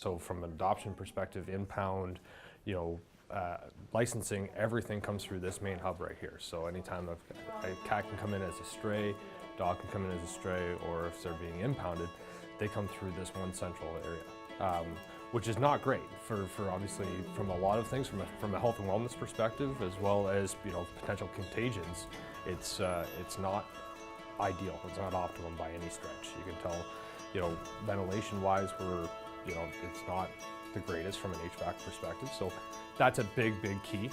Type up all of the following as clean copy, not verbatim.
So from an adoption perspective, impound, you know, licensing, everything comes through this main hub right here. So anytime a cat can come in as a stray, dog can come in as a stray, or if they're being impounded, they come through this one central area, which is not great for obviously from a lot of things, from a health and wellness perspective, as well as, you know, potential contagions. It's not ideal. It's not optimum by any stretch. You can tell, you know, ventilation-wise, you know, it's not the greatest from an HVAC perspective. So that's a big key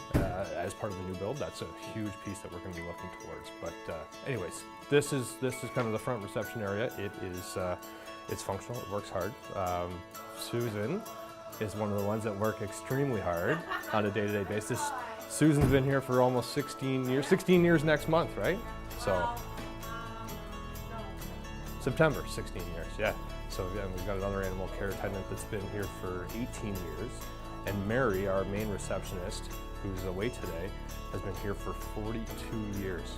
as part of the new build. That's a huge piece that we're going to be looking towards. But anyways, this is kind of the front reception area. It is it's functional. It works hard. Susan is one of the ones that work extremely hard on a day-to-day basis. Susan's been here for almost 16 years. 16 years next month, right? So September, 16 years. Yeah. So again, we've got another animal care attendant that's been here for 18 years. And Mary, our main receptionist, who's away today, has been here for 42 years.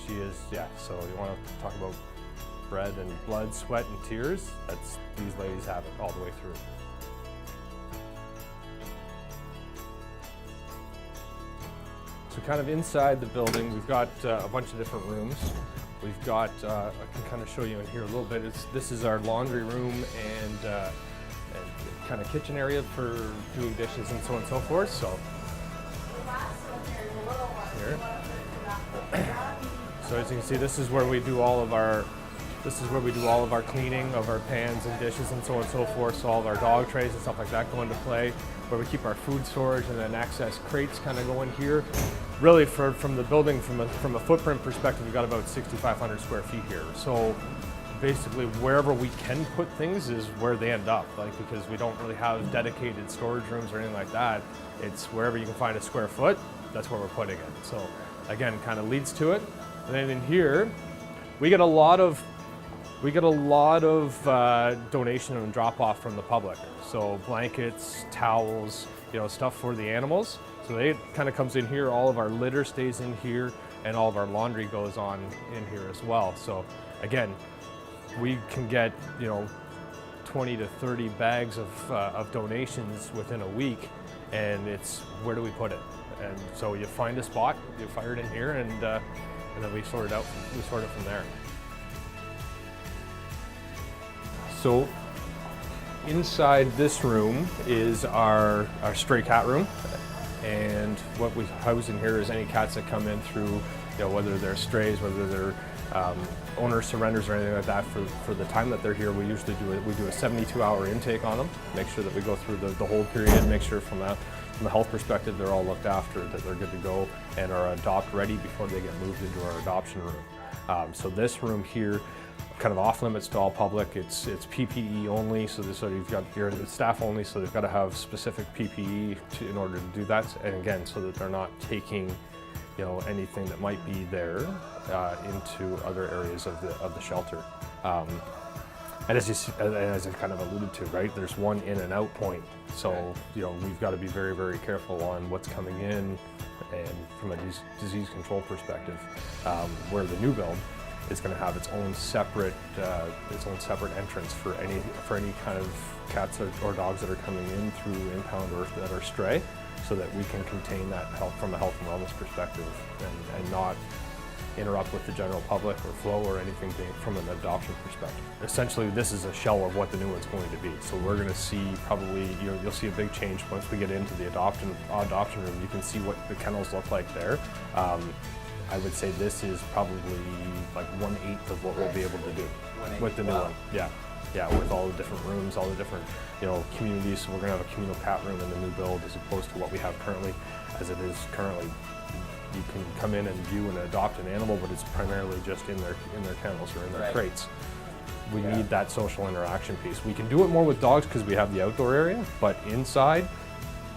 She is, yeah, so you want to talk about bread and blood, sweat and tears? These ladies have it all the way through. So kind of inside the building, we've got a bunch of different rooms. We've got, I can kind of show you in here a little bit, this is our laundry room and kind of kitchen area for doing dishes and so on and so forth. So here. So as you can see, this is where we do all of our cleaning of our pans and dishes and so on and so forth. So all of our dog trays and stuff like that go into play, where we keep our food storage, and then access crates kind of go in here. Really, from the building, from a footprint perspective, we've got about 6,500 square feet here. So basically, wherever we can put things is where they end up. Like, because we don't really have dedicated storage rooms or anything like that. It's wherever you can find a square foot, that's where we're putting it. So again, kind of leads to it. And then in here, we get a lot of donation and drop off from the public. So blankets, towels, you know, stuff for the animals. So it kind of comes in here. All of our litter stays in here, and all of our laundry goes on in here as well. So again, we can get, you know, 20 to 30 bags of donations within a week, and it's where do we put it? And so you find a spot, you fire it in here, and then we sort it out. We sort it from there. So inside this room is our stray cat room, and what we house in here is any cats that come in through, you know, whether they're strays, whether they're owner surrenders or anything like that. For the time that they're here, we usually do a 72-hour intake on them, make sure that we go through the whole period, make sure from a health perspective they're all looked after, that they're good to go, and are adopt ready before they get moved into our adoption room. So this room here, kind of off limits to all public. It's PPE only, so you've got your staff only, so they've got to have specific PPE in order to do that. And again, so that they're not taking, you know, anything that might be there into other areas of the shelter. And as I kind of alluded to, right, there's one in and out point. So, you know, we've got to be very, very careful on what's coming in, and from a disease control perspective, where the new build is going to have its own separate entrance for any kind of cats or dogs that are coming in through impound or that are stray, so that we can contain that from a health and wellness perspective, and not interrupt with the general public or flow or anything from an adoption perspective. Essentially, this is a shell of what the new one's going to be. So we're going to see probably, you'll see a big change once we get into the adoption room. You can see what the kennels look like there. I would say this is probably like 1/8 of what we'll be able to do with the new one. Yeah, with all the different rooms, all the different, you know, communities. So we're going to have a communal cat room in the new build, as opposed to what we have currently. As it is currently, you can come in and view and adopt an animal, but it's primarily just in their kennels or in their crates. We need that social interaction piece. We can do it more with dogs because we have the outdoor area, but inside,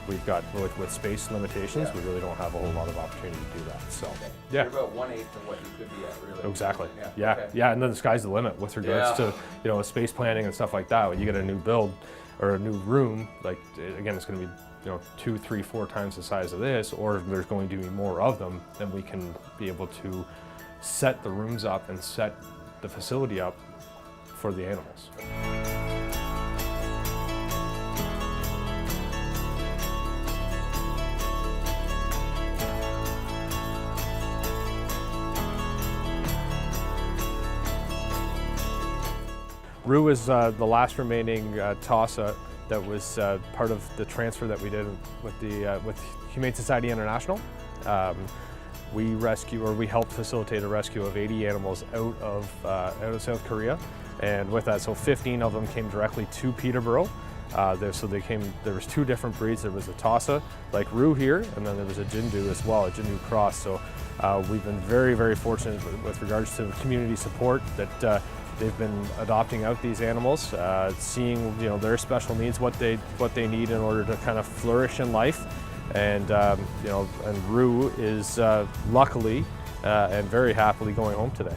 we've got, with space limitations, we really don't have a whole lot of opportunity to do that. So, You're about 1/8 of what you could be at, really. Exactly. Yeah, and then the sky's the limit with regards to, you know, space planning and stuff like that. When you get a new build or a new room, like, again, it's going to be, you know, 2, 3, 4 times the size of this, or there's going to be more of them, then we can be able to set the rooms up and set the facility up for the animals. Rue is the last remaining Tossa that was part of the transfer that we did with Humane Society International. We helped facilitate a rescue of 80 animals out of South Korea, and with that, so 15 of them came directly to Peterborough. There was 2 different breeds. There was a Tossa, like Rue here, and then there was a Jindu as well, a Jindu cross. So we've been very, very fortunate with regards to community support that they've been adopting out these animals, seeing their special needs, what they need in order to kind of flourish in life, and and Rue is luckily and very happily going home today.